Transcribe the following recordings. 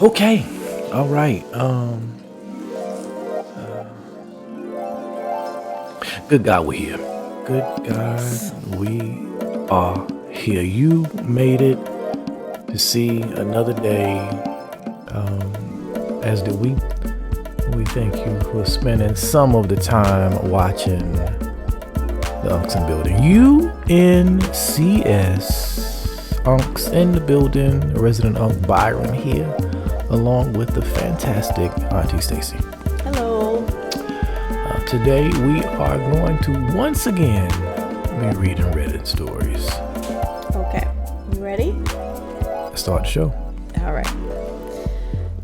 Okay. All right. Good God, we're here. Good God, we are here. You made it to see another day. As did we. We thank you for spending some of the time watching the Unks building. UNCS Unks in the building. Resident Unk Byron here, along with the fantastic Auntie Stacy. Hello. Today we are going to once again be reading Reddit stories. Okay, you ready? Let's start the show. All right.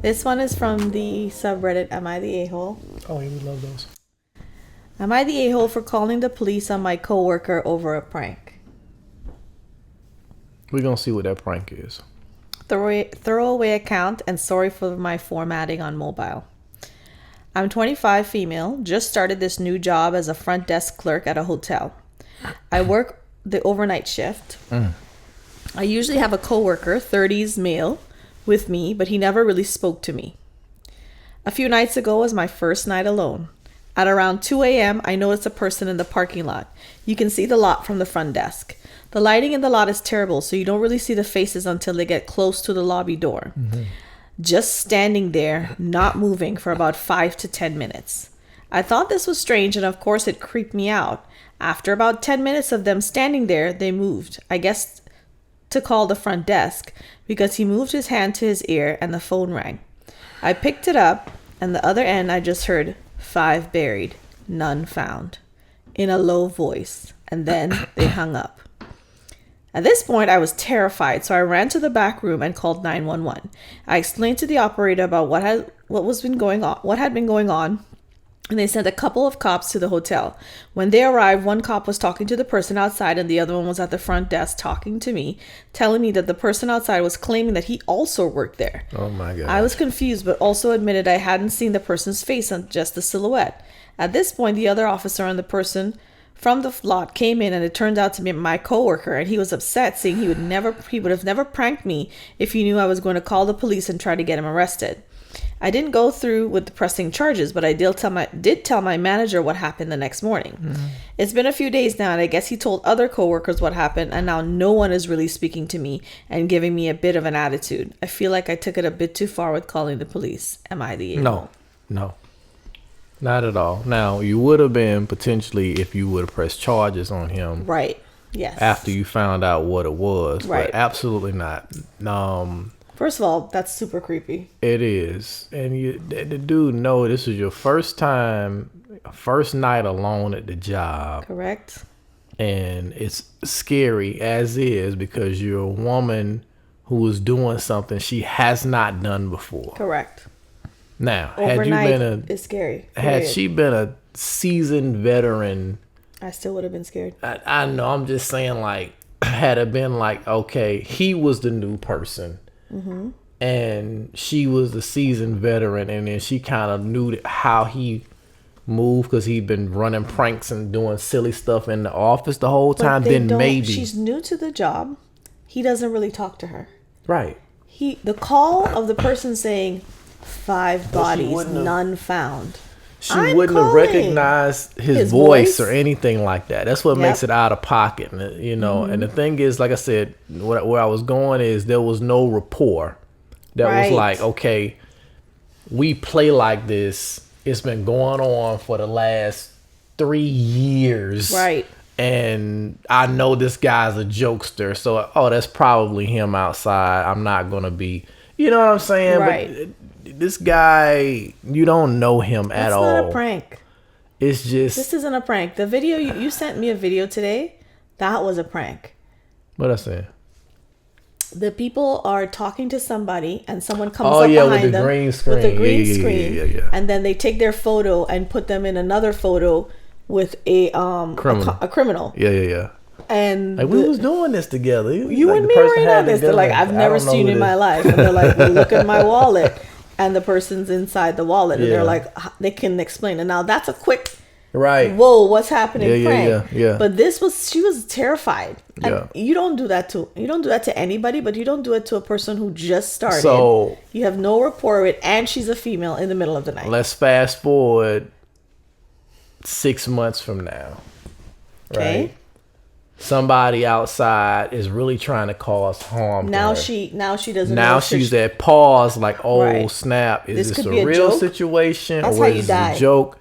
This one is from the subreddit Am I the A-hole? Oh, yeah, we love those. Am I the a-hole for calling the police on my coworker over a prank? We're going to see what that prank is. Throwaway account and sorry for my formatting on mobile. I'm 25, female, just started this new job as a front desk clerk at a hotel. I work the overnight shift. I usually have a coworker, 30s male, with me, but he never really spoke to me. A few nights ago was my first night alone. At around 2 a.m., I noticed a person in the parking lot. You can see the lot from the front desk. The lighting in the lot is terrible, so you don't really see the faces until they get close to the lobby door. Just standing there, not moving for about 5 to 10 minutes. I thought this was strange, and of course it creeped me out. After about 10 minutes of them standing there, they moved. I guess to call the front desk, because he moved his hand to his ear and the phone rang. I picked it up, and the other end I just heard, 5 buried, none found, in a low voice, and then they hung up. At this point, I was terrified, so I ran to the back room and called 911. I explained to the operator about what had been going on, and they sent a couple of cops to the hotel. When they arrived, one cop was talking to the person outside, and the other one was at the front desk talking to me, telling me that the person outside was claiming that he also worked there. Oh my God. I was confused, but also admitted I hadn't seen the person's face, and just the silhouette. At this point, the other officer and the person from the lot came in, and it turned out to be my coworker, and he was upset, saying he would have never pranked me if he knew I was going to call the police and try to get him arrested. I didn't go through with the pressing charges, but I did tell my manager what happened the next morning. It's been a few days now, and I guess he told other coworkers what happened, and now no one is really speaking to me and giving me a bit of an attitude. I feel like I took it a bit too far with calling the police. Am I the a-hole? No. Not at all. Now, you would have been potentially if you would have pressed charges on him. Right. Yes. After you found out what it was. Right. But absolutely not. First of all, that's super creepy. It is. And the dude know this is your first night alone at the job. Correct. And it's scary as is because you're a woman who is doing something she has not done before. Correct. Now, it's scary. Had she been a seasoned veteran, I still would have been scared. I know. I'm just saying, like, had it been like, okay, he was the new person, and she was the seasoned veteran, and then she kind of knew how he moved because he'd been running pranks and doing silly stuff in the office the whole time. Then maybe she's new to the job. He doesn't really talk to her. Right. The call of the person saying 5 bodies, none found. She wouldn't have recognized his voice or anything like that. That's what makes it out of pocket, you know. And the thing is, like I said, where I was going is there was no rapport. That was like, okay, we play like this. It's been going on for the last 3 years. Right. And I know this guy's a jokester. So, that's probably him outside. I'm not going to be, you know what I'm saying? Right. But this guy, you don't know him at all. It's not a prank. It's just... This isn't a prank. The video, you sent me a video today. That was a prank. What I saying? The people are talking to somebody and someone comes up behind them with the green screen. Yeah. And then they take their photo and put them in another photo with a criminal. Yeah. And like, we was doing this together. You like, and me right now. They're like, I've never seen you in my life. And they're like, well, look at my wallet. And the person's inside the wallet. And they're like, they can explain. And now that's a quick Right. Whoa, what's happening? Yeah. But she was terrified. And you don't do that to anybody, but you don't do it to a person who just started. So you have no rapport with, and she's a female in the middle of the night. Let's fast forward 6 months from now. Okay. Right? Somebody outside is really trying to cause harm now to her. now she doesn't now know she's at pause, like, oh, right. snap, is this could a be real joke? situation? That's or how is you this die. a joke?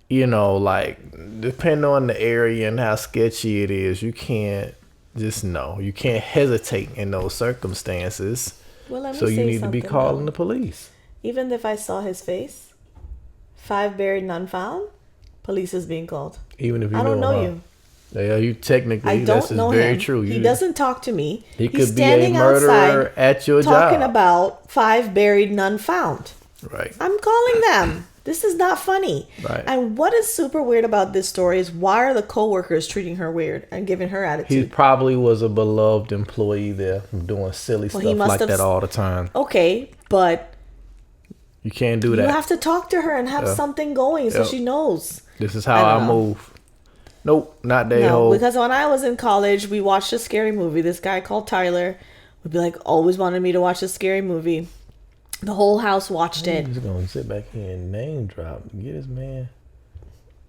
You know, like, depending on the area and how sketchy it is, you can't just know. You can't hesitate in those circumstances. Well, so you need to be calling the police. Even if I saw his face, 5 buried, none found, police is being called. Even if you I don't know you. Yeah, you technically. I don't know him. Very true. He doesn't talk to me. He He's could be a murderer at your job. Talking about 5 buried, none found. Right. I'm calling them. This is not funny. Right. And what is super weird about this story is, why are the coworkers treating her weird and giving her attitude? He probably was a beloved employee there, doing silly stuff like that all the time. Okay, but you can't do that. You have to talk to her and have something going so she knows. This is how I move. Nope, not that No, because when I was in college, we watched a scary movie. This guy called Tyler would be like, always wanted me to watch a scary movie. The whole house watched it. He's gonna sit back here and name drop. Get his man.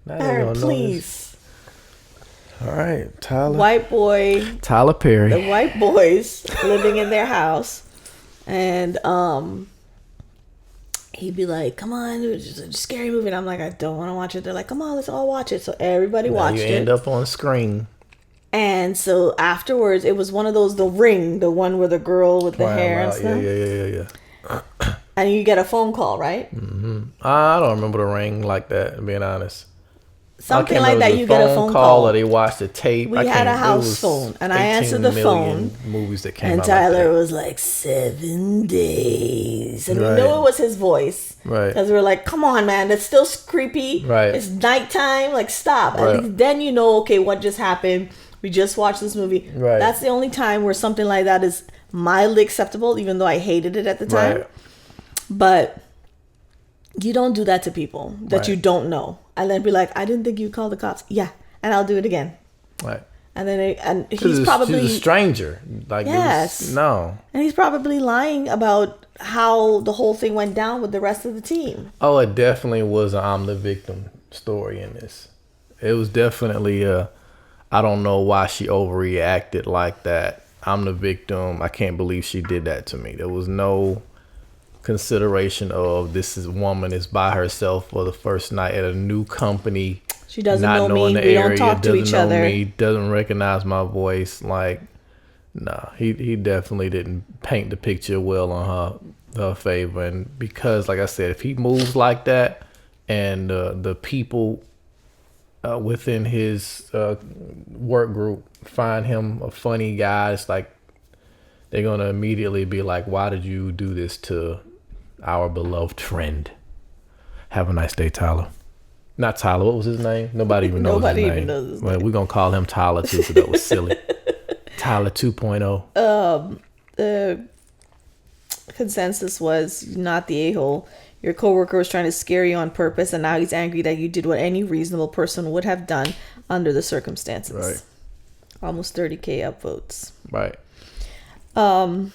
Please. All right, Tyler. White boy. Tyler Perry. The white boys living in their house, and he'd be like, "Come on, it's a scary movie." And I'm like, "I don't want to watch it." They're like, "Come on, let's all watch it." So everybody watched it. You end up on screen. And so afterwards, it was one of those, The Ring, the one with the girl with the hair and stuff. Yeah. And you get a phone call, right? Mm-hmm. I don't remember The Ring like that, being honest. Something like that. You get a phone call, or they watched the tape. We had a house phone, and I answered the phone. Movies that came and out Tyler like was like, 7 days, and we know it was his voice, right? Because we were like, "Come on, man, that's still creepy, right? It's nighttime, like stop." Right. At least then you know, okay, what just happened? We just watched this movie. Right. That's the only time where something like that is mildly acceptable, even though I hated it at the time. Right. But you don't do that to people that you don't know, and then be like, "I didn't think you'd call the cops." Yeah, and I'll do it again. Right. And then he's probably she's a stranger. Like, yes, no. And he's probably lying about how the whole thing went down with the rest of the team. Oh, it definitely was an I'm the victim story in this. It was definitely I don't know why she overreacted like that. I'm the victim. I can't believe she did that to me. There was no consideration of woman is by herself for the first night at a new company. She doesn't know me. We don't talk to each other. Doesn't recognize my voice. Like, nah, he definitely didn't paint the picture well on her favor. And because, like I said, if he moves like that, and the people within his work group find him a funny guy, it's like they're gonna immediately be like, "Why did you do this to our beloved friend?" Have a nice day, Tyler. Not Tyler. What was his name? Nobody even knows his name. Nobody even knows his name. We're gonna call him Tyler too, because that was silly. Tyler 2.0. The consensus was not the a-hole. Your coworker was trying to scare you on purpose, and now he's angry that you did what any reasonable person would have done under the circumstances. Right. Almost 30K upvotes. Right. And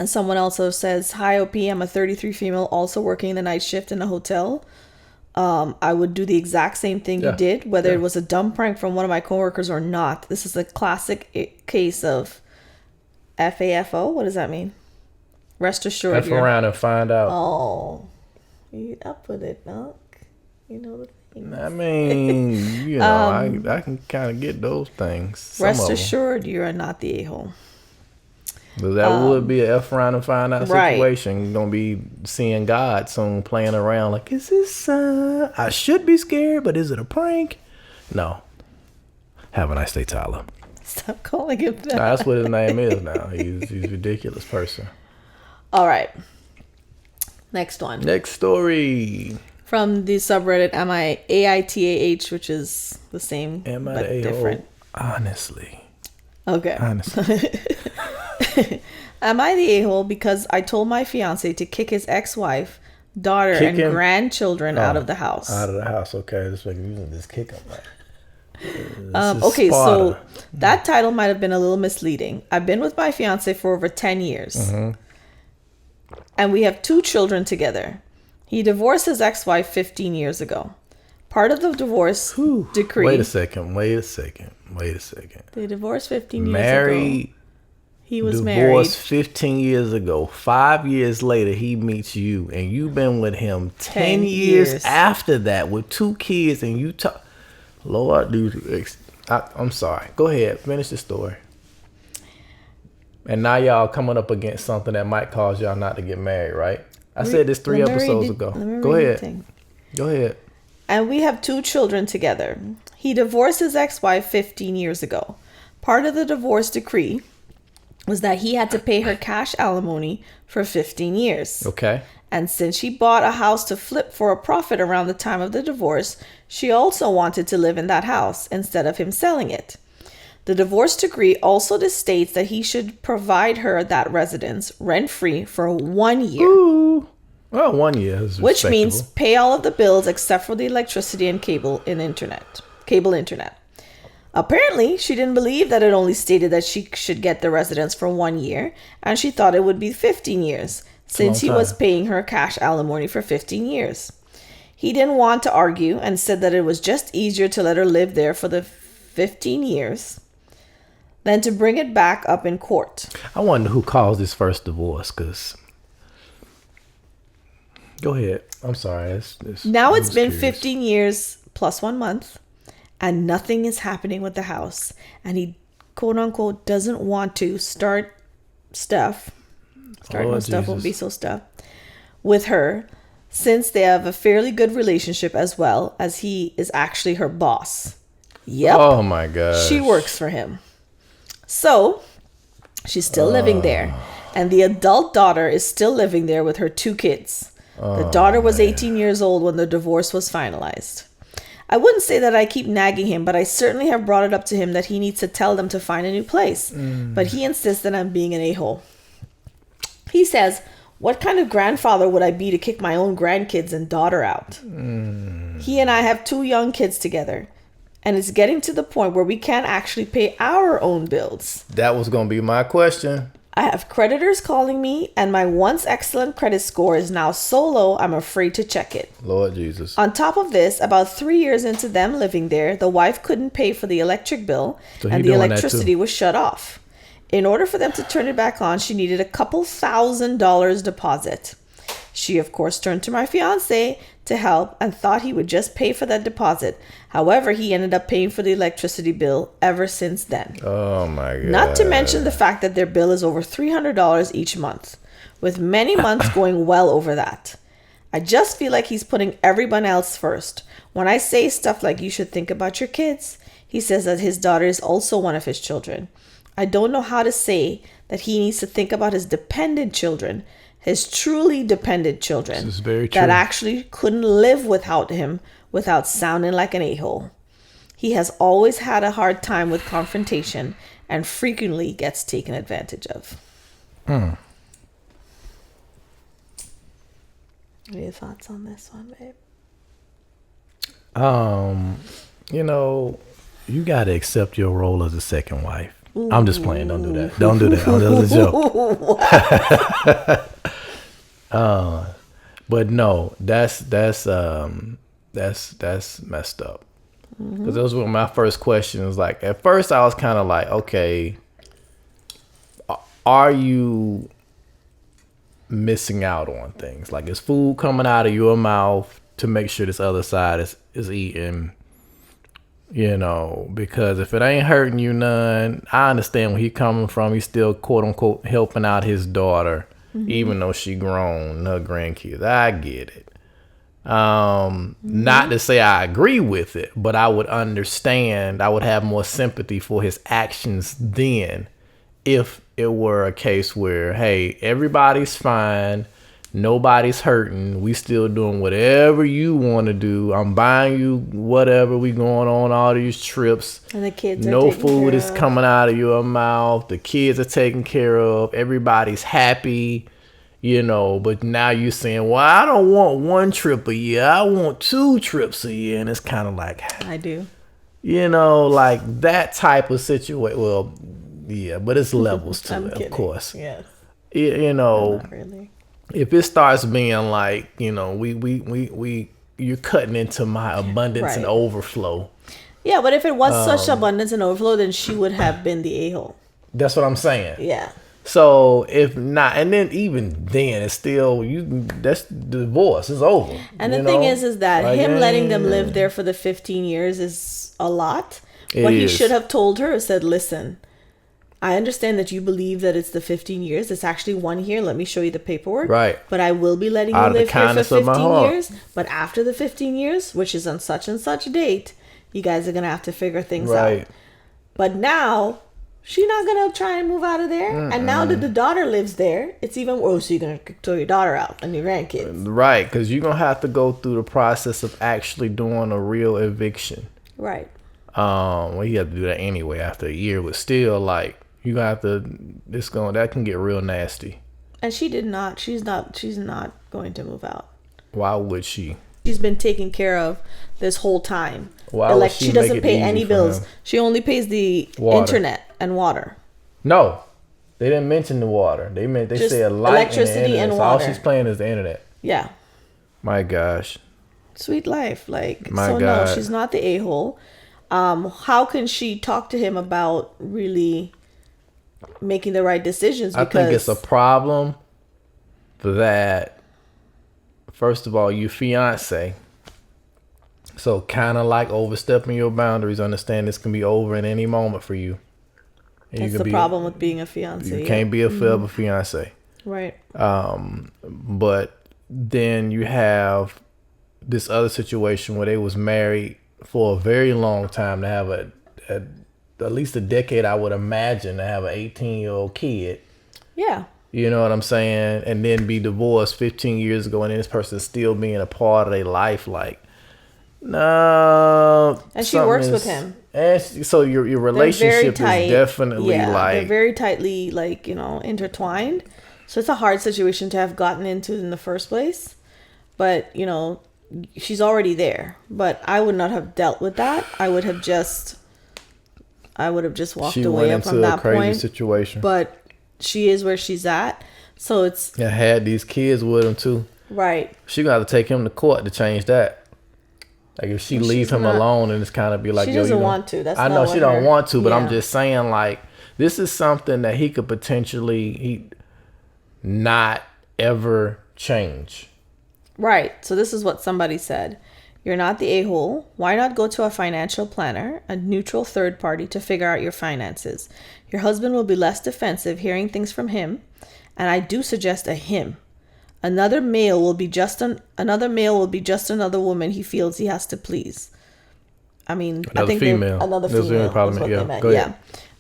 someone also says, "Hi OP, I'm a 33 female also working the night shift in a hotel. I would do the exact same thing you did, whether it was a dumb prank from one of my coworkers or not. This is a classic case of FAFO. What does that mean? Rest assured. F around and find out." Oh, you up with it, Doc. You know the things. I mean, you know, I can kind of get those things. Rest assured, you are not the a-hole. But that would be a F around and find out situation. You're gonna be seeing God soon, playing around like, is this? I should be scared, but is it a prank? No. Have a nice day, Tyler. Stop calling him that. Nah, that's what his name is now. He's a ridiculous person. All right. Next one. Next story. From the subreddit AITA, which is the same but different. Honestly. Okay. Honestly. Am I the a-hole because I told my fiance to kick his ex-wife daughter, and grandchildren out of the house. Out of the house, okay. This way using this kick up. Okay, so that title might have been a little misleading. I've been with my fiance for over 10 years. Mm-hmm. And we have 2 children together. He divorced his ex-wife 15 years ago. Part of the divorce decree... Wait a second. They divorced 15 years ago. He was divorced 15 years ago. 5 years later, he meets you. And you've been with him 10 years after that with 2 kids. And you talk... Lord, dude, I'm sorry. Go ahead. Finish the story. And now y'all coming up against something that might cause y'all not to get married, right? I said this 3 episodes ago. Go ahead. Go ahead. And we have 2 children together. He divorced his ex-wife 15 years ago. Part of the divorce decree was that he had to pay her cash alimony for 15 years. Okay. And since she bought a house to flip for a profit around the time of the divorce, she also wanted to live in that house instead of him selling it. The divorce decree also states that he should provide her that residence rent-free for 1 year. Ooh. Well, 1 year is which means pay all of the bills except for the electricity and cable internet. Apparently, she didn't believe that it only stated that she should get the residence for 1 year, and she thought it would be 15 years, since he was paying her cash alimony for 15 years. He didn't want to argue and said that it was just easier to let her live there for the 15 years than to bring it back up in court. I wonder who caused this first divorce, because... Go ahead. I'm sorry. Now it's been 15 years plus 1 month, and nothing is happening with the house. And he, quote unquote, doesn't want to start stuff. Stuff won't be so stuff with her, since they have a fairly good relationship, as well as he is actually her boss. Yep. Oh my God. She works for him. So she's still living there, and the adult daughter is still living there with her 2 kids. The daughter was 18 years old when the divorce was finalized. I wouldn't say that I keep nagging him, but I certainly have brought it up to him that he needs to tell them to find a new place. But he insists that I'm being an a-hole. He says, what kind of grandfather would I be to kick my own grandkids and daughter out? He and I have 2 young kids together, and it's getting to the point where we can't actually pay our own bills. That was going to be my question. I have creditors calling me, and my once excellent credit score is now so low I'm afraid to check it. Lord Jesus. On top of this, about 3 years into them living there, the wife couldn't pay for the electric bill, and the electricity was shut off. In order for them to turn it back on, she needed a couple $1,000s deposit. She, of course, turned to my fiance to help and thought he would just pay for that deposit. However, he ended up paying for the electricity bill ever since then. Oh, my God. Not to mention the fact that their bill is over $300 each month, with many months going well over that. I just feel like he's putting everyone else first. When I say stuff like you should think about your kids, he says that his daughter is also one of his children. I don't know how to say that he needs to think about his dependent children, his truly dependent children, this is very true, that actually couldn't live without him without sounding like an a-hole. He has always had a hard time with confrontation and frequently gets taken advantage of. What are your thoughts on this one, babe? You know, you got to accept your role as a second wife. Ooh. I'm just playing. Don't do that. Don't do that. That was a joke. But no, that's messed up. Because those were my first questions. Like, at first I was kind of like, okay, are you missing out on things? Like, is food coming out of your mouth to make sure this other side is eating? You know, because if it ain't hurting you none, I understand where he coming from. He's still, quote unquote, helping out his daughter, even though she grown, her grandkids. I get it. Not to say I agree with it, but I would understand. I would have more sympathy for his actions then if it were a case where, hey, everybody's fine. Nobody's hurting. We still doing whatever you want to do. I'm buying you whatever. We going on all these trips. And the kids are no food is coming out of your mouth. The kids are taken care of. Everybody's happy. You know, but now you're saying, well, I don't want 1 trip a year. I want 2 trips a year. And it's kind of like, I do. You know, like that type of situation. Well, yeah, but it's levels to it, of course. Yes. You know, not really. If it starts being like, you know, you're cutting into my abundance and overflow. Yeah, but if it was such abundance and overflow, then she would have been the a-hole. That's what I'm saying. Yeah. So if not, and then even then, it's still that's divorce. It's over. And the thing is that like, him letting them live there for the 15 years is a lot. What he should have told her is said, listen, I understand that you believe that it's the 15 years. It's actually 1 year. Let me show you the paperwork. Right. But I will be letting you live here for 15 years. But after the 15 years, which is on such and such date, you guys are going to have to figure things out. But now she's not going to try and move out of there. Mm-mm. And now that the daughter lives there, it's even worse. So you're going to throw your daughter out and your grandkids. Right. Because you're going to have to go through the process of actually doing a real eviction. Right. Well, you have to do that anyway after a year. But still, like, you have to, that can get real nasty. And she's not going to move out. Why would she? She's been taken care of this whole time. Why would she doesn't pay any bills. Him? She only pays the internet and water. No, they didn't mention the water. They said light, electricity, and water. So all she's paying is the internet. Yeah. My gosh. Sweet life, like. No, she's not the a-hole. How can she talk to him about really making the right decisions? Because I think it's a problem that, first of all, your fiance. So kind of like overstepping your boundaries. Understand this can be over in any moment for you. And that's the problem with being a fiance. You can't be a forever fiance. Right. But then you have this other situation where they was married for a very long time to have at least a decade, I would imagine, to have an 18-year-old kid. Yeah. You know what I'm saying? And then be divorced 15 years ago, and then this person still being a part of their life, like. No, and she works with him, and so your relationship is definitely like they're very tightly intertwined. So it's a hard situation to have gotten into in the first place, but she's already there. But I would not have dealt with that. I would have just walked away from that point. Situation. But she is where she's at, so it's. I had these kids with him too. Right. She got to take him to court to change that. Like if she leave him alone and it's kind of be like, she doesn't want to. That's I know she don't want to, but I'm just saying, like, this is something that he could potentially not ever change. Right. So this is what somebody said. You're not the a-hole. Why not go to a financial planner, a neutral third party, to figure out your finances? Your husband will be less defensive hearing things from him, and I do suggest a him. Another male will be just another woman he feels he has to please. I mean, another female. Another female. Is what they meant. Yeah.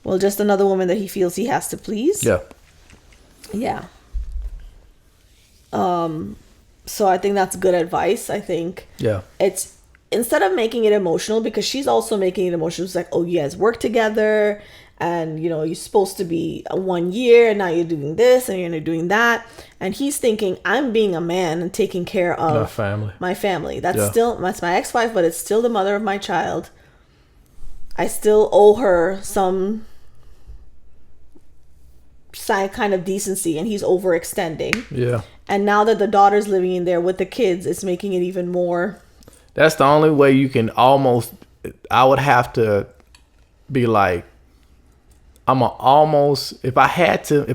Well, just another woman that he feels he has to please. Yeah. Yeah. So I think that's good advice. I think. Yeah. It's instead of making it emotional, because she's also making it emotional. It's like, oh, you guys work together. And, you're supposed to be 1 year, and now you're doing this, and you're doing that. And he's thinking, I'm being a man and taking care of my family. That's my ex-wife, but it's still the mother of my child. I still owe her some kind of decency, and he's overextending. Yeah. And now that the daughter's living in there with the kids, it's making it even more. That's the only way you can I would have to be like, if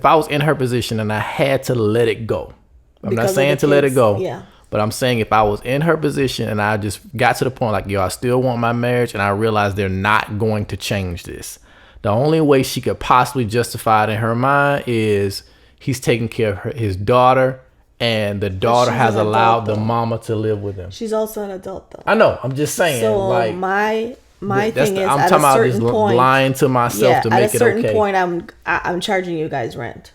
I was in her position and I had to let it go. I'm not saying to let it go. Yeah. But I'm saying if I was in her position and I just got to the point like, I still want my marriage, and I realized they're not going to change this. The only way she could possibly justify it in her mind is he's taking care of his daughter, and the daughter has allowed the mama to live with him. She's also an adult, though. I know. I'm just saying. So my thing is, I'm at talking a about certain just point, lying to myself to make it okay. At a certain point, I'm charging you guys rent.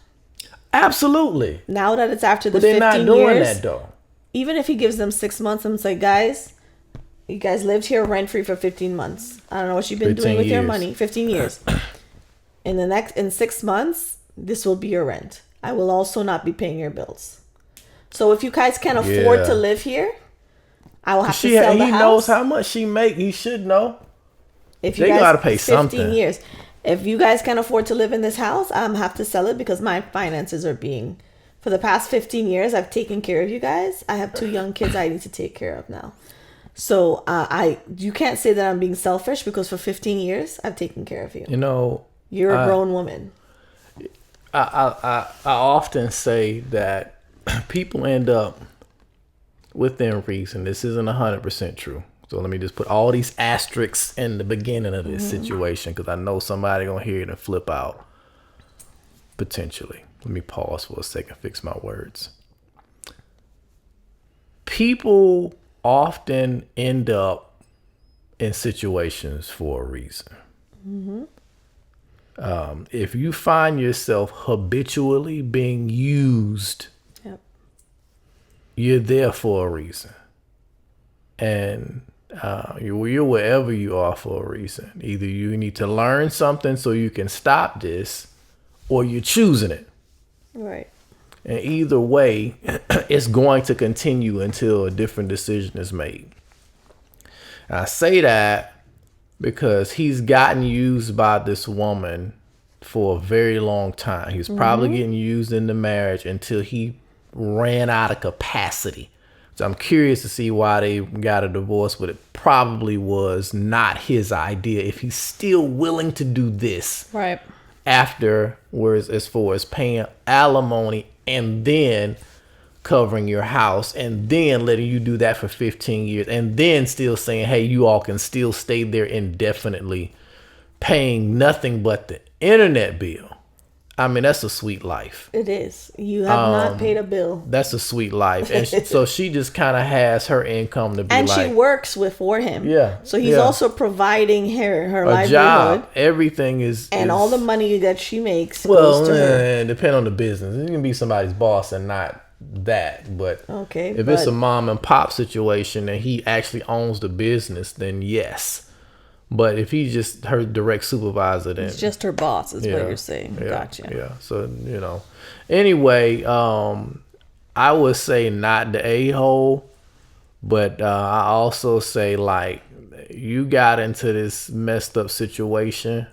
Absolutely. Now that it's after the 15 years, they're not doing that though. Even if he gives them 6 months, I'm like, guys, you guys lived here rent free for 15 months. I don't know what you've been doing with your money. 15 years. In 6 months, this will be your rent. I will also not be paying your bills. So if you guys can afford to live here, I will have to sell the house. He knows how much she make. He should know. If you guys gotta pay 15 something. Years. If you guys can afford to live in this house, I'm have to sell it because my finances are being. For the past 15 years, I've taken care of you guys. I have 2 young kids I need to take care of now. So you can't say that I'm being selfish because for 15 years I've taken care of you. You know, you're a grown woman. I often say that people end up within reason. This isn't 100% true. So let me just put all these asterisks in the beginning of this situation because I know somebody gonna hear it and flip out. Potentially. Let me pause for a second, fix my words. People often end up in situations for a reason. If you find yourself habitually being used, you're there for a reason. And you're wherever you are for a reason. Either you need to learn something so you can stop this, or you're choosing it. Right. And either way, it's going to continue until a different decision is made. And I say that because he's gotten used by this woman for a very long time. He's probably getting used in the marriage until he ran out of capacity. So I'm curious to see why they got a divorce, but it probably was not his idea if he's still willing to do this. Right. Afterwards, as far as paying alimony and then covering your house and then letting you do that for 15 years and then still saying, hey, you all can still stay there indefinitely paying nothing but the internet bill. I mean, that's a sweet life. It is. You have not paid a bill. That's a sweet life. And so she just kind of has her income to be and she works for him. Yeah. So he's also providing her livelihood. Job. Everything is. And all the money that she makes goes to her. Depend on the business. It can be somebody's boss and not that. But okay, if it's a mom and pop situation and he actually owns the business, then yes. But if he's just her direct supervisor, then it's just her boss, is what you're saying. Gotcha. Yeah. So, anyway, I would say not the a-hole, but I also say, like, you got into this messed up situation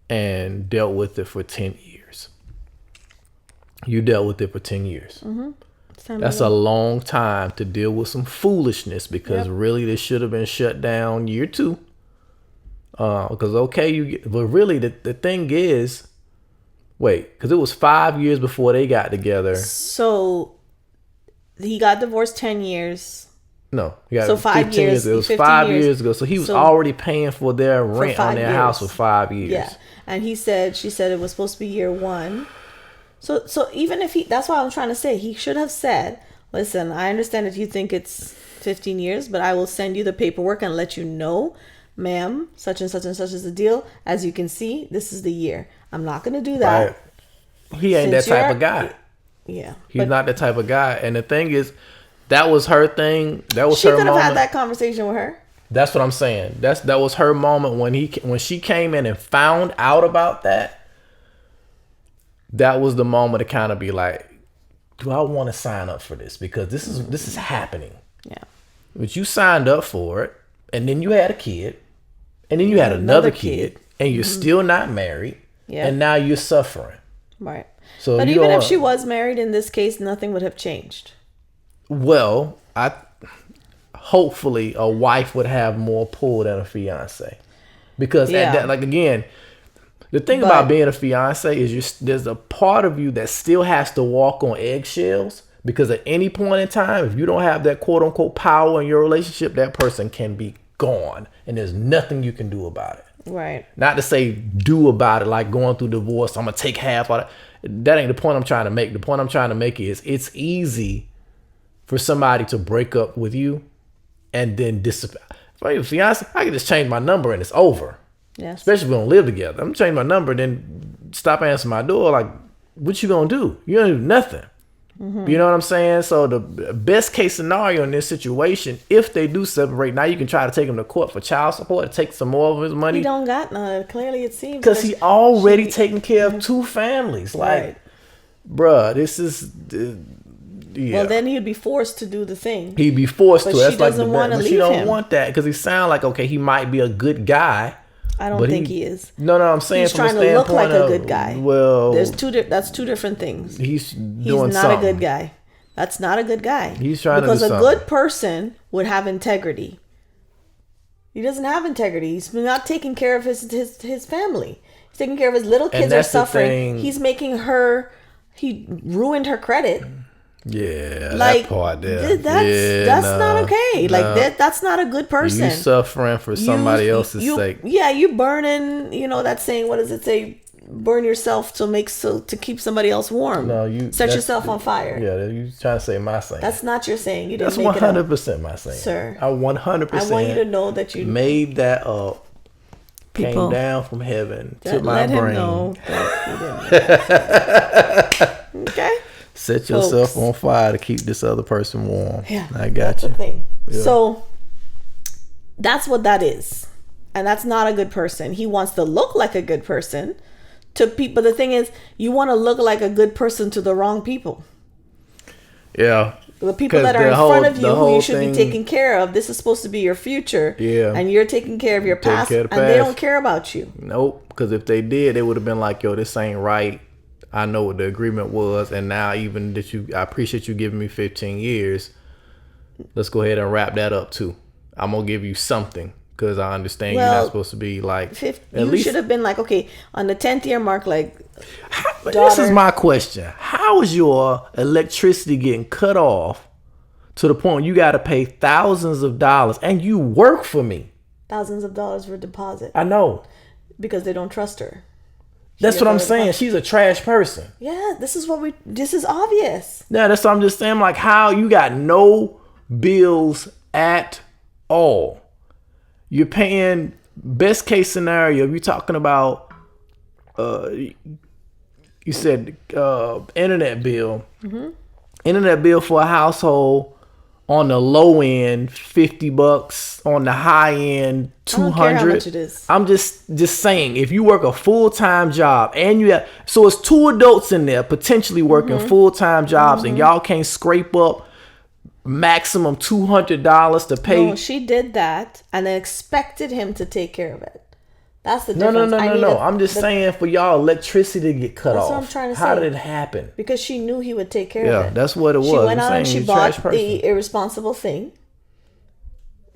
and dealt with it for 10 years. You dealt with it for 10 years. That's a long time to deal with some foolishness because really this should have been shut down year 2. Because but really the thing is, because it was 5 years before they got together. So he got divorced 10 years. No, he got 5 years. It was 5 years ago. So he was already paying for their rent on their house for 5 years. Yeah, and she said it was supposed to be year 1. So even if that's what I'm trying to say, he should have said, listen, I understand if you think it's 15 years, but I will send you the paperwork and let you know, ma'am, such and such is the deal. As you can see, this is the year. I'm not going to do that. Right. He ain't that type of guy. Yeah. He's not the type of guy. And the thing is, that was her thing. That was her moment. She could have had that conversation with her. That's what I'm saying. That was her moment when she came in and found out about that. That was the moment to kind of be like, do I want to sign up for this? Because this is happening. Yeah. But you signed up for it, and then you had a kid, and then you had another kid, and you're still not married, and now you're suffering. Right. So but even if she was married, in this case, nothing would have changed. Well, hopefully a wife would have more pull than a fiance. Because again, the thing about being a fiance is there's a part of you that still has to walk on eggshells because at any point in time, if you don't have that quote unquote power in your relationship, that person can be gone and there's nothing you can do about it. Right. Not to say do about it like going through divorce. I'm going to take half of it. That ain't the point I'm trying to make. The point I'm trying to make is it's easy for somebody to break up with you and then disappear. If I'm a fiance, I can just change my number and it's over. Yes. Especially if we don't live together. I'm changing my number, then stop answering my door. Like, what you gonna do? You don't do nothing. Mm-hmm. You know what I'm saying? So the best case scenario in this situation, if they do separate, now you can try to take him to court for child support to take some more of his money. He don't got none. Clearly, it seems because he already taking care of 2 families. Like, bruh, this is Yeah. Well, then he'd be forced to do the thing. He'd be forced to. That's she doesn't want to leave him. She don't want that because he sound like, okay, he might be a good guy. I don't think he is. No, I'm saying he's from trying to look like a good guy. Well, that's two different things. He's not something. a good guy. That's not a good guy. He's trying because to do a something. good person would have integrity. He doesn't have integrity. He's not taking care of his family. He's taking care of his little kids are suffering. He's making her. He ruined her credit. Yeah, like, that part there. That's not okay. Like that's not a good person. You suffering for somebody else's sake. Yeah, you burning. That saying. What does it say? Burn yourself to keep somebody else warm. No, you set yourself on fire. Yeah, you trying to say my saying. That's not your saying. You didn't make it up. That's 100% my saying, sir. I 100%. I want you to know that you made that up. Came down from heaven to my brain. Him know that you didn't. Okay. Set yourself on fire to keep this other person warm. Yeah, I got that's you. The thing. Yeah. So that's what that is, and that's not a good person. He wants to look like a good person to people. The thing is, you want to look like a good person to the wrong people. Yeah. The people that are in front of you, who you should be taking care of. This is supposed to be your future. Yeah. And you're taking care of your past, and they don't care about you. Nope. Because if they did, they would have been like, yo, this ain't right. I know what the agreement was, and now even I appreciate you giving me 15 years. Let's go ahead and wrap that up too. I'm gonna give you something because I understand you're not supposed to be like. You should have been like, okay, on the 10th year mark, like. This is my question: how is your electricity getting cut off to the point you got to pay thousands of dollars, and you work for me? Thousands of dollars for deposit. I know. Because they don't trust her. That's what I'm saying. She's a trash person. Yeah, this is obvious. Yeah, that's what I'm just saying. Like, how you got no bills at all. You're paying, best case scenario, you're talking about, you said internet bill. Mm-hmm. Internet bill for a household on the low end, $50. On the high end, $200. I don't care how much it is. I'm just saying, if you work a full-time job and so it's two adults in there potentially working full-time jobs, and y'all can't scrape up maximum $200 to pay. No, she did that and then expected him to take care of it. That's the difference. No. I'm just saying, for y'all electricity to get cut off. That's what I'm trying to say. How did it happen? Because she knew he would take care of it. Yeah, that's what it was. She went out and she bought the irresponsible thing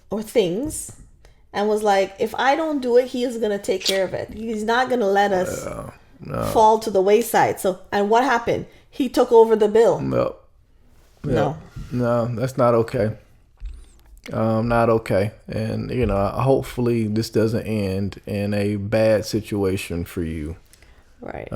or things and was like, if I don't do it, he is going to take care of it. He's not going to let us fall to the wayside. So, and what happened? He took over the bill. No, that's not okay. Not okay. And hopefully this doesn't end in a bad situation for you. Right.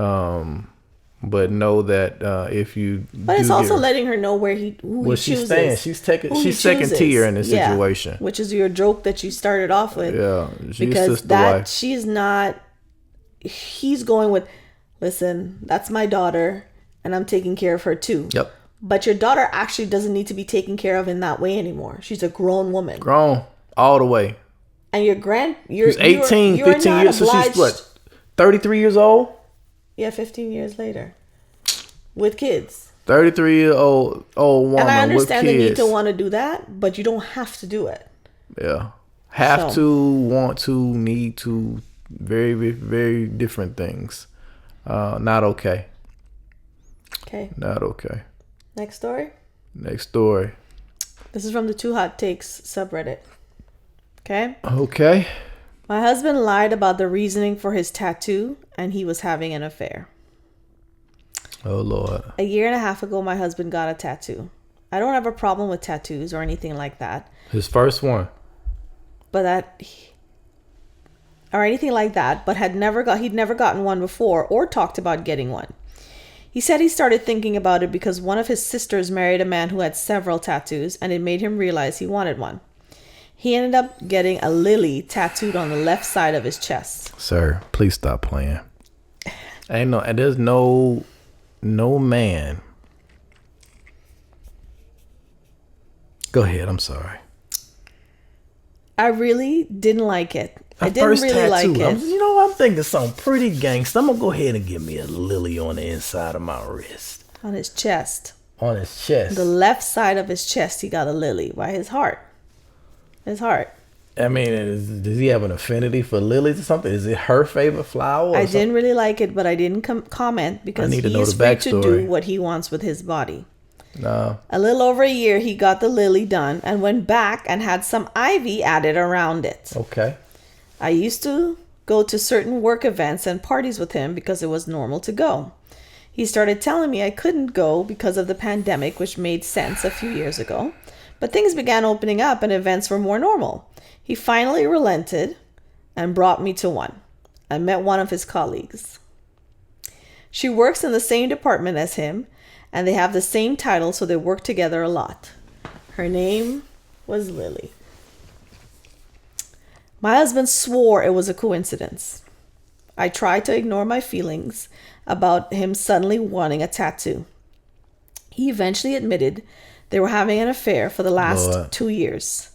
But know that if you it's also letting her know who he chooses. She's second tier in this situation. Which is your joke that you started off with. Yeah. Because she's not. He's going with, listen, that's my daughter and I'm taking care of her too. Yep. But your daughter actually doesn't need to be taken care of in that way anymore. She's a grown woman. Grown all the way. And she's 18, 15 years. So she's what, 33 years old? Yeah, 15 years later. With kids. 33-year-old woman with kids. And I understand the need to want to do that, but you don't have to do it. Yeah. Have to, want to, need to. Very, very different things. Not okay. Okay. Not okay. Next story. This is from the Two Hot Takes subreddit. Okay. Okay. My husband lied about the reasoning for his tattoo, and he was having an affair. Oh, Lord. A year and a half ago, my husband got a tattoo. I don't have a problem with tattoos or anything like that. His first one. But he'd never gotten one before or talked about getting one. He said he started thinking about it because one of his sisters married a man who had several tattoos, and it made him realize he wanted one. He ended up getting a lily tattooed on the left side of his chest. Sir, please stop playing. There's no man. Go ahead, I'm sorry. I really didn't like it. I didn't really like it. I'm thinking something pretty gangster. I'm going to go ahead and give me a lily on the inside of my wrist. On his chest. On his chest. The left side of his chest, he got a lily. By his heart. His heart. I mean, does he have an affinity for lilies or something? Is it her favorite flower? I didn't really like it, but I didn't comment because he's free to do what he wants with his body. No. A little over a year, he got the lily done and went back and had some ivy added around it. Okay. I used to go to certain work events and parties with him because it was normal to go. He started telling me I couldn't go because of the pandemic, which made sense a few years ago. But things began opening up and events were more normal. He finally relented and brought me to one. I met one of his colleagues. She works in the same department as him, and they have the same title, so they work together a lot. Her name was Lily. My husband swore it was a coincidence. I tried to ignore my feelings about him suddenly wanting a tattoo. He eventually admitted they were having an affair for the last 2 years.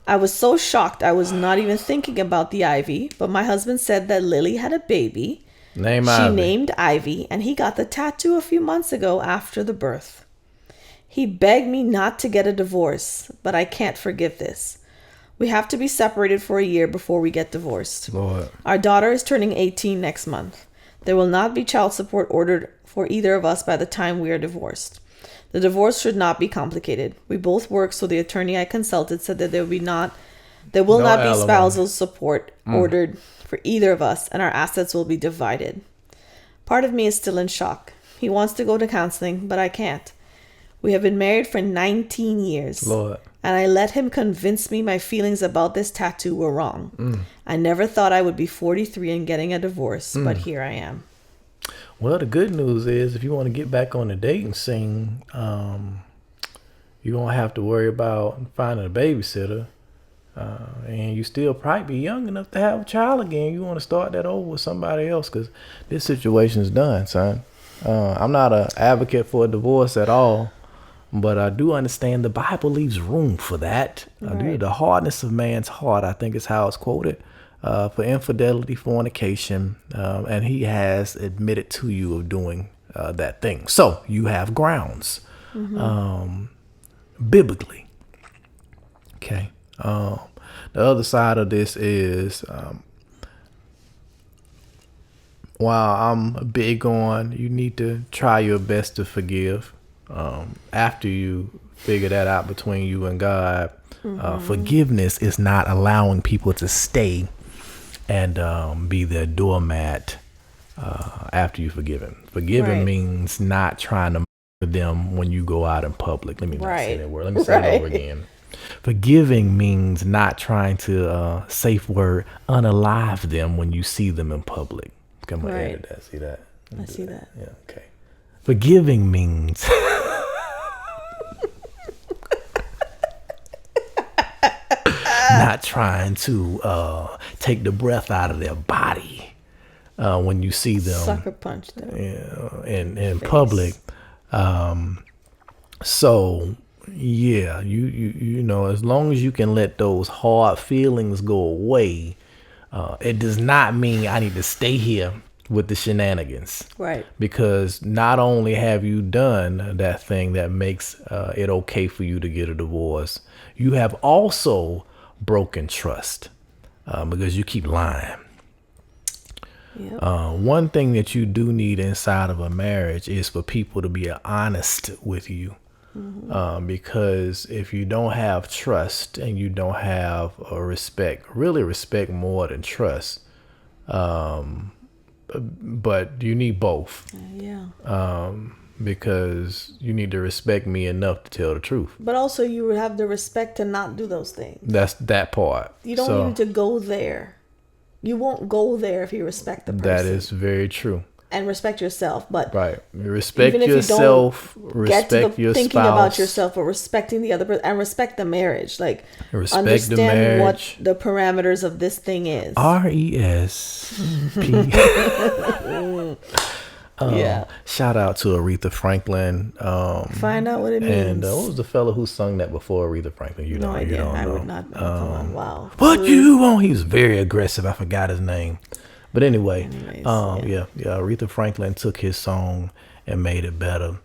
I was so shocked I was not even thinking about the ivy, but my husband said that Lily had a baby. She named Ivy, and he got the tattoo a few months ago after the birth. He begged me not to get a divorce, but I can't forgive this. We have to be separated for a year before we get divorced. Lord. Our daughter is turning 18 next month. There will not be child support ordered for either of us by the time we are divorced. The divorce should not be complicated. We both work, so the attorney I consulted said that there will not be spousal support ordered for either of us, and our assets will be divided. Part of me is still in shock. He wants to go to counseling, but I can't. We have been married for 19 years. Lord. And I let him convince me my feelings about this tattoo were wrong. I never thought I would be 43 and getting a divorce, but here I am. Well, the good news is if you want to get back on the dating scene, you won't have to worry about finding a babysitter. And you still probably be young enough to have a child again. You want to start that over with somebody else because this situation's done, son. I'm not an advocate for a divorce at all, but I do understand the Bible leaves room for that. Right. The hardness of man's heart, I think is how it's quoted, for infidelity, fornication, and he has admitted to you of doing that thing. So you have grounds, biblically. Okay. The other side of this is, while I'm big on you need to try your best to forgive, after you figure that out between you and God, forgiveness is not allowing people to stay and be their doormat after you forgive him. Forgiving means not trying to murder them when you go out in public. Let me not say that word. Let me say it over again. Forgiving means not trying to, safe word, unalive them when you see them in public. Come on, edit that. See that? I see that. Yeah, okay. Forgiving means not trying to take the breath out of their body when you see them. Sucker punch them. In public. So yeah, you know, as long as you can let those hard feelings go away, it does not mean I need to stay here with the shenanigans. Right. Because not only have you done that thing that makes it okay for you to get a divorce, you have also broken trust because you keep lying. Yep. One thing that you do need inside of a marriage is for people to be honest with you. Because if you don't have trust and you don't have a respect, really respect more than trust, but you need both. Because you need to respect me enough to tell the truth. But also you would have the respect to not do those things. That's that part. You don't need to go there. You won't go there if you respect the person. That is very true. And respect yourself, but respect yourself, respect your thinking spouse. About yourself, or respecting the other person, and respect the marriage. Like respect understand the marriage. What the parameters of this thing is. RESP. Shout out to Aretha Franklin. Find out what it means. And what was the fellow who sung that before Aretha Franklin? You don't know. I would not know. Wow. What you want? He was very aggressive. I forgot his name. But anyway, Aretha Franklin took his song and made it better.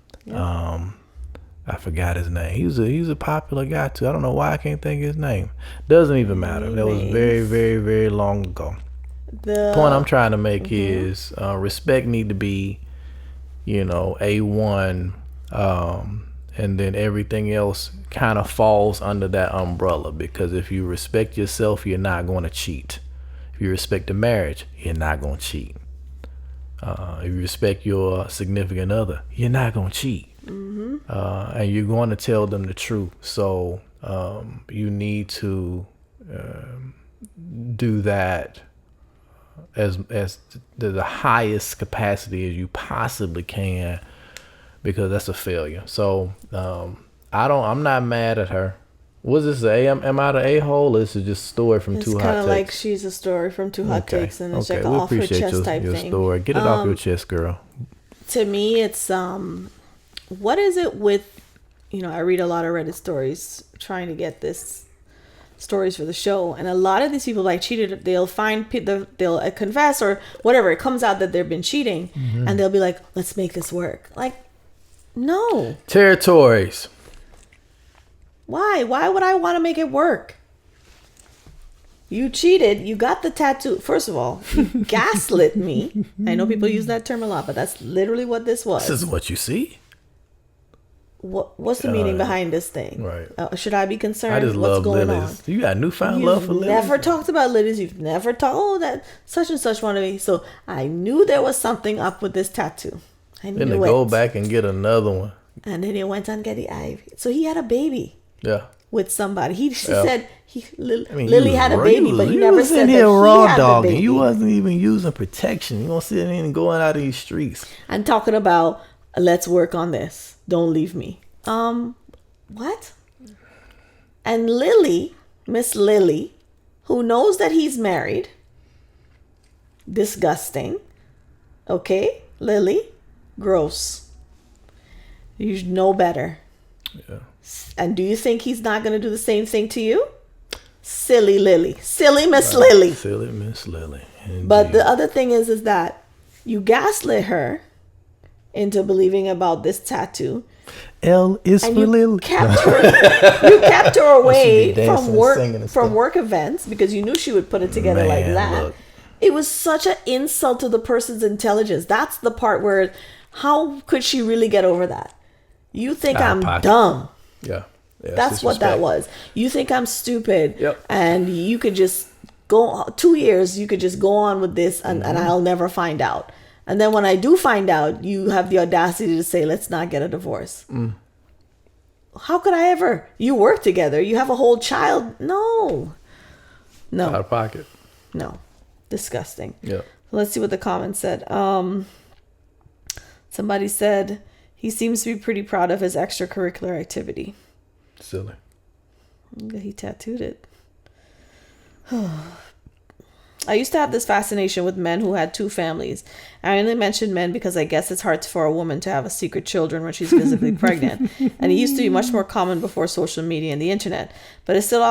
I forgot his name. He's a popular guy too. I don't know why I can't think of his name. Doesn't even matter. That was very, very, very long ago. The point I'm trying to make is respect need to be, A1, and then everything else kind of falls under that umbrella, because if you respect yourself, you're not going to cheat. If you respect the marriage, you're not going to cheat. If you respect your significant other, you're not going to cheat. And you're going to tell them the truth. So you need to do that as the highest capacity as you possibly can, because that's a failure. So I'm not mad at her. Was this am I the a-hole, or is it just a story from Two Hot Takes? It's kind of like she's a story from Two Hot Takes, and it's like an off her chest type thing. Story. Get it off your chest, girl. To me, it's what is it with, I read a lot of Reddit stories trying to get this stories for the show, and a lot of these people like cheated. They'll they'll confess or whatever. It comes out that they've been cheating, and they'll be like, "Let's make this work." Like, no. Territories. Why? Why would I want to make it work? You cheated. You got the tattoo. First of all, you gaslit me. I know people use that term a lot, but that's literally what this was. This is what you see. What's the meaning behind this thing? Right. Should I be concerned? I just what's love going lilies. on? You got newfound love for lilies. You've never talked about lilies. You've never talked, that such and such wanted me. So I knew there was something up with this tattoo. I knew it. Then to go back and get another one. And then he went on getting ivy. So he had a baby. Yeah. With somebody. She said Lily had a baby, but he never said that he had a baby. You wasn't even using protection. You don't see anything going out of these streets. I'm talking about, let's work on this. Don't leave me. What? And Lily, Miss Lily, who knows that he's married, disgusting. Okay, Lily, gross. You know better. Yeah. And do you think he's not going to do the same thing to you? Silly Lily. Silly Miss Lily. Silly Miss Lily. Indeed. But the other thing is that you gaslit her into believing about this tattoo. L is for Lily. You kept her away from work events because you knew she would put it together like that. Look. It was such an insult to the person's intelligence. That's the part where, how could she really get over that? You think I'm dumb. Yeah. That's what that was. You think I'm stupid. Yep. And you could just go 2 years, you could just go on with this and I'll never find out. And then when I do find out, you have the audacity to say, let's not get a divorce. How could I ever? You work together. You have a whole child. No. Out of pocket. No. Disgusting. Yeah. Let's see what the comments said. Somebody said, he seems to be pretty proud of his extracurricular activity. Silly. He tattooed it. I used to have this fascination with men who had two families. I only mention men because I guess it's hard for a woman to have a secret children when she's visibly pregnant. And it used to be much more common before social media and the internet. But it still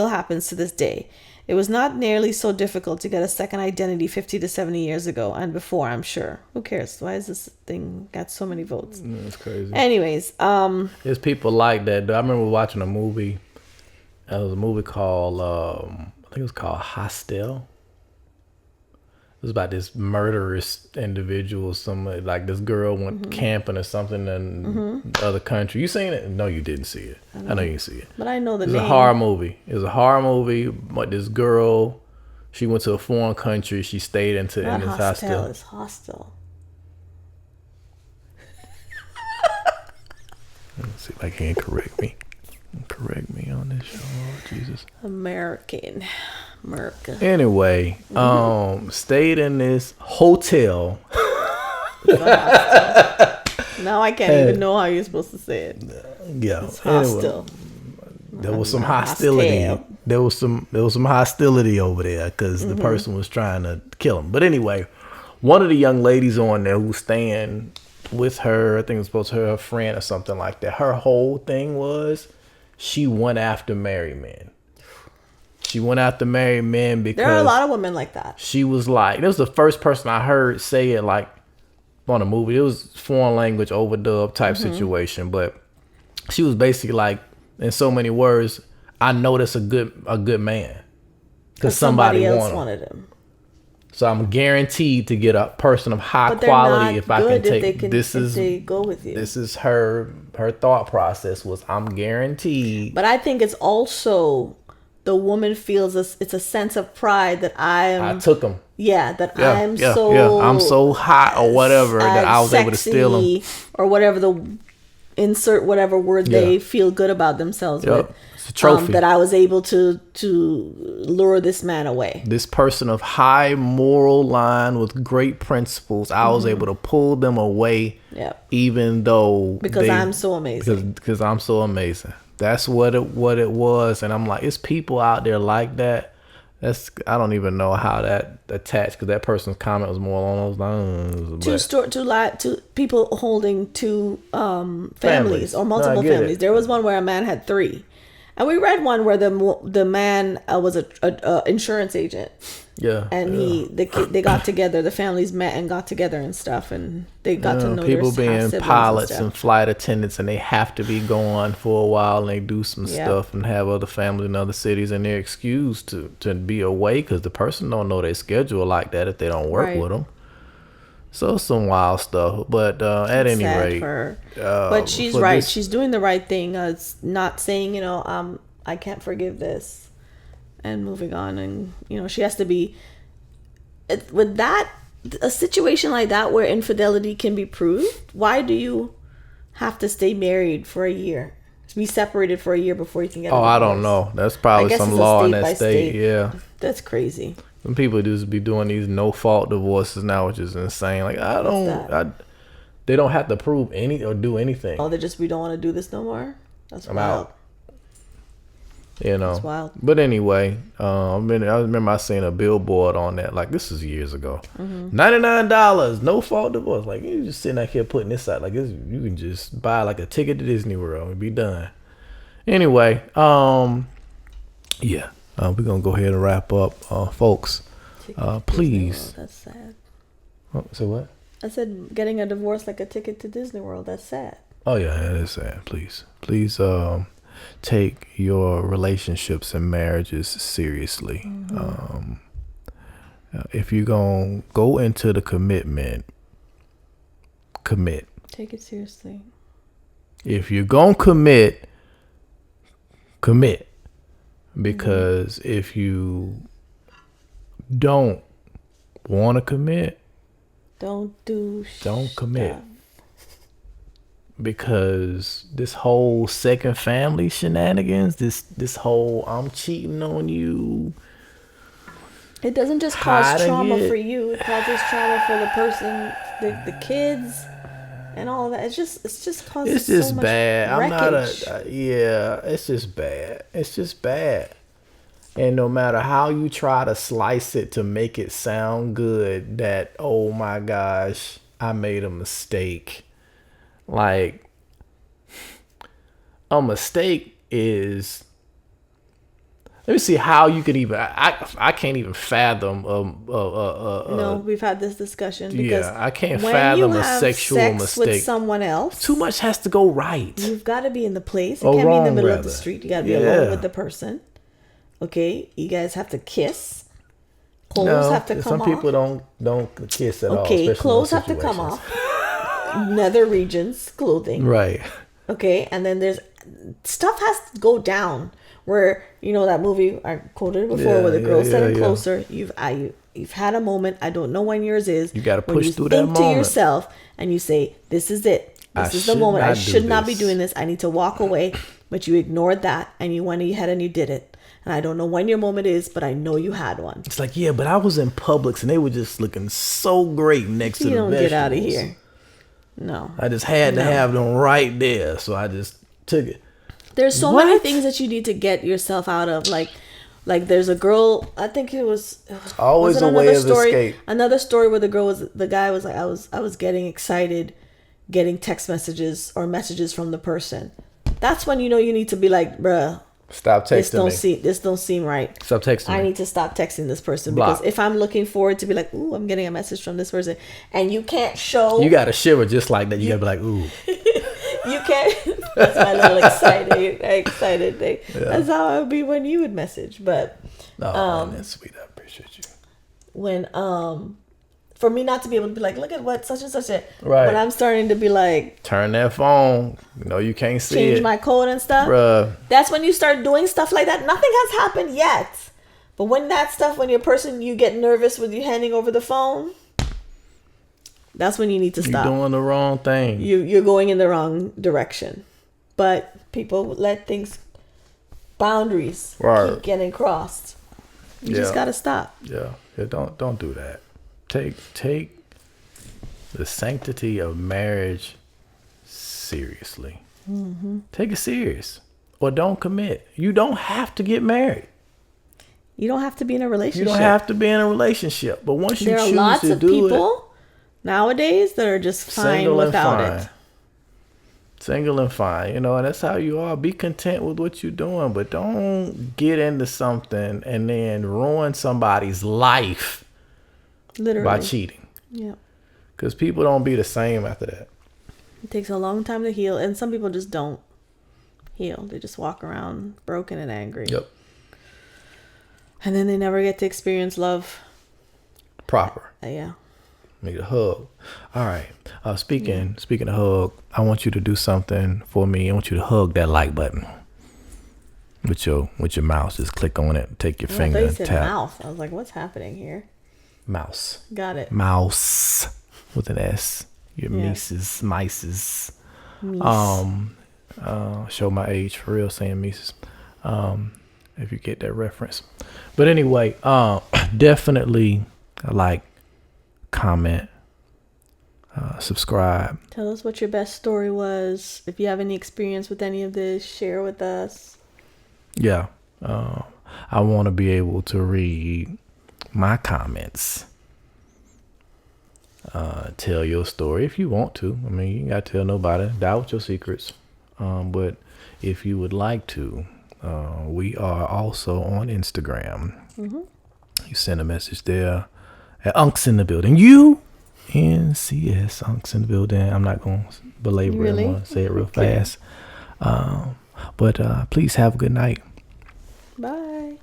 happens to this day. It was not nearly so difficult to get a second identity 50 to 70 years ago and before, I'm sure. Who cares? Why is this thing got so many votes? It's crazy. Anyways. There's people like that. I remember watching a movie. It was a movie called, I think it was called Hostel. It was about this murderous individual. Somebody, like this girl went camping or something in the other country. You seen it? No, you didn't see it. I know you didn't see it. But I know the name. It was a horror movie. It was a horror movie. But this girl, she went to a foreign country. She stayed in this hostel. It's hostile. Let's see if I can correct me. Correct me on this show, Lord Jesus. America. Anyway, stayed in this hotel. Now I can't even know how you're supposed to say it. Yeah. It's hostile. There was some hostility. There was some hostility over there because the person was trying to kill him. But anyway, one of the young ladies on there who was staying with her, I think it was supposed to be her friend or something like that. Her whole thing was she went after married men. She went after married men because there are a lot of women like that. She was like, it was the first person I heard say it like on a movie. It was foreign language overdub type situation, but she was basically like, in so many words, I know that's a good man because somebody else wanted him. So I'm guaranteed to get a person of high quality if I can take. They go with you. This is her thought process was I'm guaranteed. But I think it's also the woman feels it's a sense of pride that I took him. Yeah, I'm so hot or whatever that I was able to steal him or whatever insert whatever word they feel good about themselves with. It's a trophy. That I was able to lure this man away. This person of high moral line with great principles, I was able to pull them away. Even though I'm so amazing. Because I'm so amazing. That's what it was, and I'm like, it's people out there like that. I don't even know how that attached because that person's comment was more along those lines. Two people holding two families or multiple families. There was one where a man had 3. And we read one where the man was a insurance agent. Yeah. And they got together. The families met and got together and stuff, and they got to know people their being pilots and flight attendants, and they have to be gone for a while, and they do some stuff and have other families in other cities, and they're excused to be away because the person don't know their schedule like that if they don't work with them. So some wild stuff, but at any rate, but she's right. She's doing the right thing. It's not saying I can't forgive this, and moving on. And she has to be with that a situation like that where infidelity can be proved. Why do you have to stay married for a year? Be separated for a year before you can get a divorce? I don't know. That's probably some law in that state. Yeah, that's crazy. Some people just be doing these no-fault divorces now, which is insane. Like they don't have to prove any or do anything. Oh, we don't want to do this no more. That's wild. That's wild. But anyway, I remember I seen a billboard on that. Like this is years ago. $99, no-fault divorce. Like you just sitting out here putting this out. Like this, you can just buy like a ticket to Disney World and be done. Anyway, yeah. We're going to go ahead and wrap up. Folks, please. That's sad. So what? I said getting a divorce like a ticket to Disney World. That's sad. Oh, yeah, that is sad. Please take your relationships and marriages seriously. If you're going to go into the commitment, commit. Take it seriously. If you're going to commit. Because if you don't want to commit, don't commit. Because this whole second family shenanigans, this whole I'm cheating on you. It doesn't just cause trauma for you. It causes trauma for the person, the kids, and all that. It's just causes. It's just so much bad. wreckage. It's just bad. It's just bad. And no matter how you try to slice it to make it sound good, that oh my gosh, I made a mistake. Like a mistake is. Let me see how you could even. I can't even fathom. No, we've had this discussion. Because I can't fathom a sexual mistake with someone else. Too much has to go right. You've got to be in the place. You can't be in the middle of the street. You got to be alone with the person. Okay, you guys have to kiss. Clothes have to come off. Some people don't kiss at all. Okay, clothes have to come off. Nether regions clothing. Right. Okay, and then there's stuff has to go down. Where that movie I quoted before, where the girl said it closer. You've had a moment. I don't know when yours is. You got to push through that moment. You think to yourself and you say, "This is it. This is the moment. I should not be doing this. I need to walk away." But you ignored that and you went ahead and you did it. And I don't know when your moment is, but I know you had one. It's like, yeah, but I was in Publix and they were just looking so great next to the vegetables. You don't get out of here. No. I just had to have them right there, so I just took it. There's so many things that you need to get yourself out of. Like there's a girl, I think it was always a way of escape. Another story where the guy was like, I was getting excited, getting text messages or messages from the person. That's when you need to be like, bruh, stop texting me. This don't seem right. Stop texting me. I need to stop texting this person. Because if I'm looking forward to be like, ooh, I'm getting a message from this person, and you can't show. You got to shiver just like that. You got to be like, ooh. You can't. That's my little excited thing. Yeah. That's how I would be when you would message. But man, that's sweet. I appreciate you. When for me not to be able to be like, look at what such and such it. Right. When I'm starting to be like, turn that phone. You can't see change it. my code and stuff. Bruh. That's when you start doing stuff like that. Nothing has happened yet. But when that stuff, when you get nervous with you handing over the phone, that's when you need to stop. You're doing the wrong thing. You're going in the wrong direction. But people let boundaries keep getting crossed. You just gotta stop. Yeah. Don't do that. Take the sanctity of marriage seriously. Mm-hmm. Take it serious, or don't commit. You don't have to get married. You don't have to be in a relationship. You don't have to be in a relationship. But once you choose to do it, there are lots of people nowadays that are just fine without it. Single and fine, and that's how you are. Be content with what you're doing, but don't get into something and then ruin somebody's life. Literally. By cheating. Yeah. Because people don't be the same after that. It takes a long time to heal, and some people just don't heal. They just walk around broken and angry. Yep. And then they never get to experience love. Proper. Yeah. Need a hug. All right. Speaking of hug, I want you to do something for me. I want you to hug that like button with your mouse. Just click on it. Take your finger and tap. Mouth. I was like, what's happening here? Mouse. Got it. Mouse with an S. Your mices. Show my age for real saying mices. If you get that reference. But anyway, definitely like, comment, subscribe. Tell us what your best story was. If you have any experience with any of this, share with us. Yeah. I want to be able to read my comments. Tell your story if you want to. I mean, you ain't got to tell nobody. Doubt your secrets. But if you would like to, we are also on Instagram. Mm-hmm. You send a message there at Unks in the Building. UNCS, Unks in the Building. I'm not going to belabor it. I'm going to say it real fast. But please have a good night. Bye.